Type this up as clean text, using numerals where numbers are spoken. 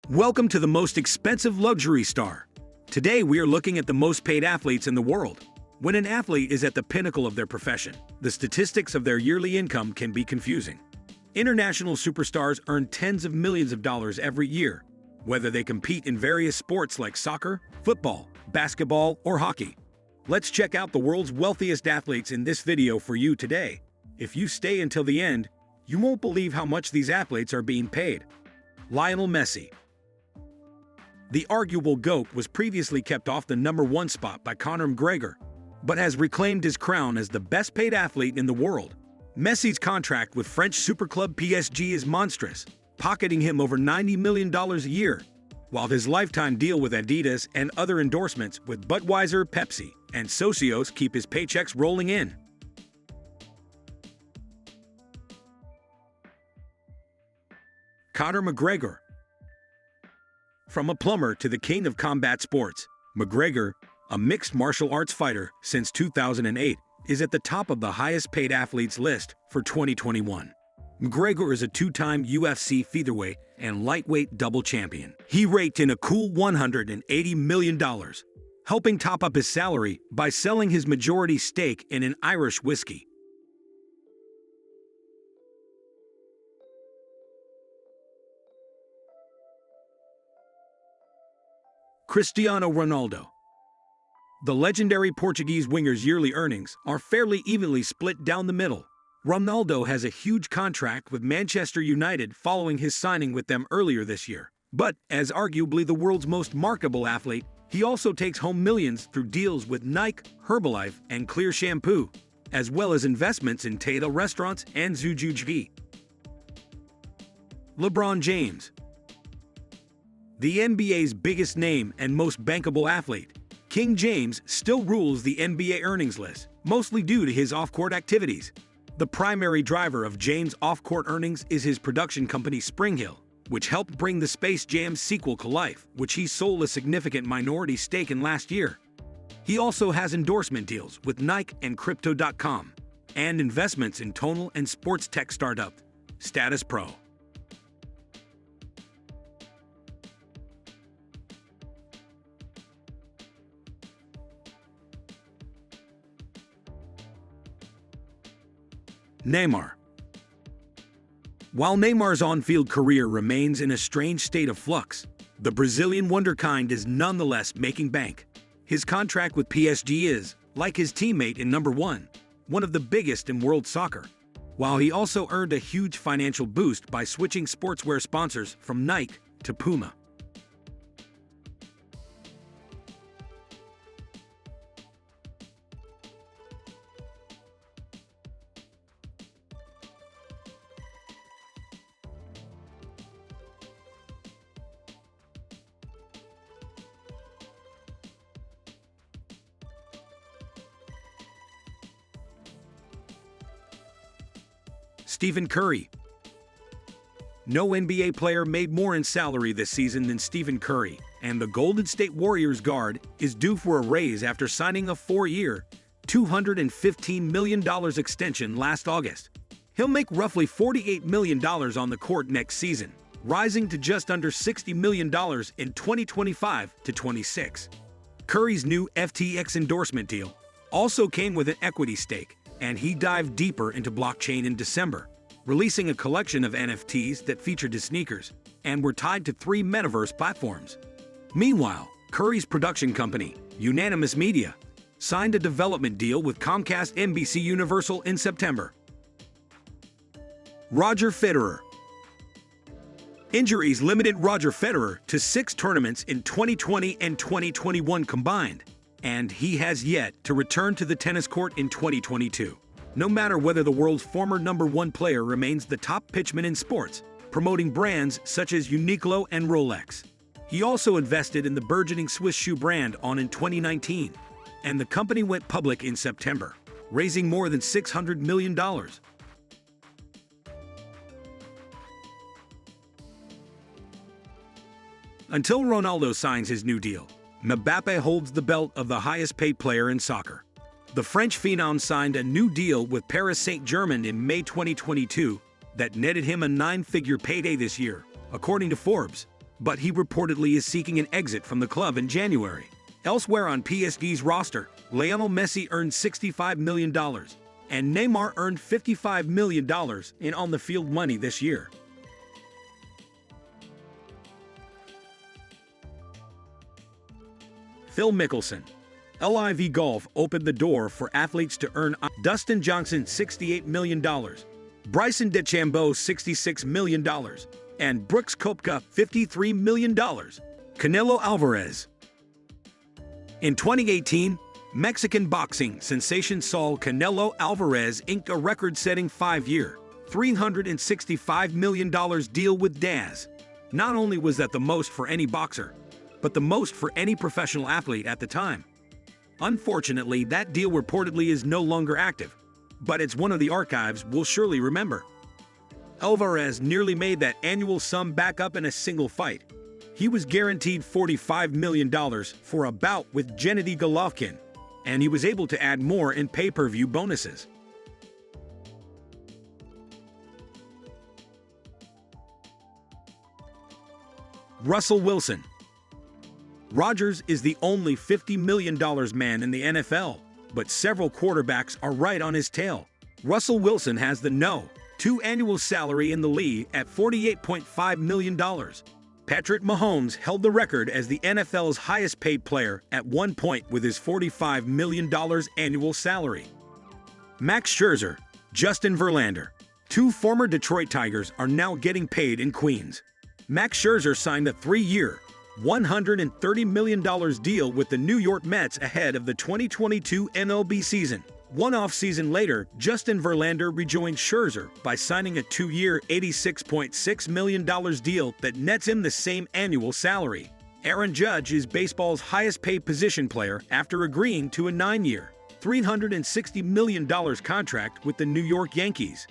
Welcome to the most expensive luxury star. Today we are looking at the most paid athletes in the world. When an athlete is at the pinnacle of their profession, the statistics of their yearly income can be confusing. International superstars earn tens of millions of dollars every year, whether they compete in various sports like soccer, football, basketball, or hockey. Let's check out the world's wealthiest athletes in this video for you today. If you stay until the end, you won't believe how much these athletes are being paid. Lionel Messi. The arguable GOAT was previously kept off the #1 spot by Conor McGregor, but has reclaimed his crown as the best-paid athlete in the world. Messi's contract with French superclub PSG is monstrous, pocketing him over $90 million a year, while his lifetime deal with Adidas and other endorsements with Budweiser, Pepsi, and Socios keep his paychecks rolling in. Conor McGregor. From a plumber to the king of combat sports, McGregor, a mixed martial arts fighter since 2008, is at the top of the highest-paid athletes list for 2021. McGregor is a two-time UFC featherweight and lightweight double champion. He raked in a cool $180 million, helping top up his salary by selling his majority stake in an Irish whiskey. Cristiano Ronaldo. The legendary Portuguese winger's yearly earnings are fairly evenly split down the middle. Ronaldo has a huge contract with Manchester United following his signing with them earlier this year. But, as arguably the world's most marketable athlete, he also takes home millions through deals with Nike, Herbalife, and Clear Shampoo, as well as investments in Tata Restaurants and Zujuji. LeBron James. The NBA's biggest name and most bankable athlete, King James still rules the NBA earnings list, mostly due to his off-court activities. The primary driver of James' off-court earnings is his production company SpringHill, which helped bring the Space Jam sequel to life, which he sold a significant minority stake in last year. He also has endorsement deals with Nike and Crypto.com, and investments in tonal and sports tech startup, Status Pro. Neymar. While Neymar's on-field career remains in a strange state of flux, the Brazilian wonderkind is nonetheless making bank. His contract with PSG is, like his teammate in #1, one of the biggest in world soccer, while he also earned a huge financial boost by switching sportswear sponsors from Nike to Puma. Stephen Curry. No NBA player made more in salary this season than Stephen Curry, and the Golden State Warriors guard is due for a raise after signing a 4-year, $215 million extension last August. He'll make roughly $48 million on the court next season, rising to just under $60 million in 2025-26. Curry's new FTX endorsement deal also came with an equity stake, and he dived deeper into blockchain in December, releasing a collection of NFTs that featured his sneakers and were tied to 3 metaverse platforms. Meanwhile, Curry's production company, Unanimous Media, signed a development deal with Comcast NBC Universal in September. Roger Federer. Injuries limited Roger Federer to 6 tournaments in 2020 and 2021 combined, and he has yet to return to the tennis court in 2022. No matter whether the world's former #1 player remains the top pitchman in sports, promoting brands such as Uniqlo and Rolex. He also invested in the burgeoning Swiss shoe brand On in 2019, and the company went public in September, raising more than $600 million. Until Ronaldo signs his new deal, Mbappe holds the belt of the highest-paid player in soccer. The French phenom signed a new deal with Paris Saint-Germain in May 2022 that netted him a 9-figure payday this year, according to Forbes. But he reportedly is seeking an exit from the club in January. Elsewhere on PSG's roster, Lionel Messi earned $65 million, and Neymar earned $55 million in on-the-field money this year. Phil Mickelson. LIV Golf opened the door for athletes to earn Dustin Johnson $68 million, Bryson DeChambeau $66 million, and Brooks Koepka $53 million. Canelo Alvarez. In 2018, Mexican boxing sensation Saul Canelo Alvarez inked a record-setting 5-year, $365 million deal with Daz. Not only was that the most for any boxer, but the most for any professional athlete at the time. Unfortunately, that deal reportedly is no longer active, but it's one of the archives we'll surely remember. Alvarez nearly made that annual sum back up in a single fight. He was guaranteed $45 million for a bout with Gennady Golovkin, and he was able to add more in pay-per-view bonuses. Russell Wilson. Rodgers is the only $50 million man in the NFL, but several quarterbacks are right on his tail. Russell Wilson has the No. 2 annual salary in the league at $48.5 million. Patrick Mahomes held the record as the NFL's highest-paid player at one point with his $45 million annual salary. Max Scherzer, Justin Verlander. 2 former Detroit Tigers are now getting paid in Queens. Max Scherzer signed a 3-year, $130 million deal with the New York Mets ahead of the 2022 MLB season. One off-season later, Justin Verlander rejoined Scherzer by signing a 2-year, $86.6 million deal that nets him the same annual salary. Aaron Judge is baseball's highest-paid position player after agreeing to a 9-year, $360 million contract with the New York Yankees.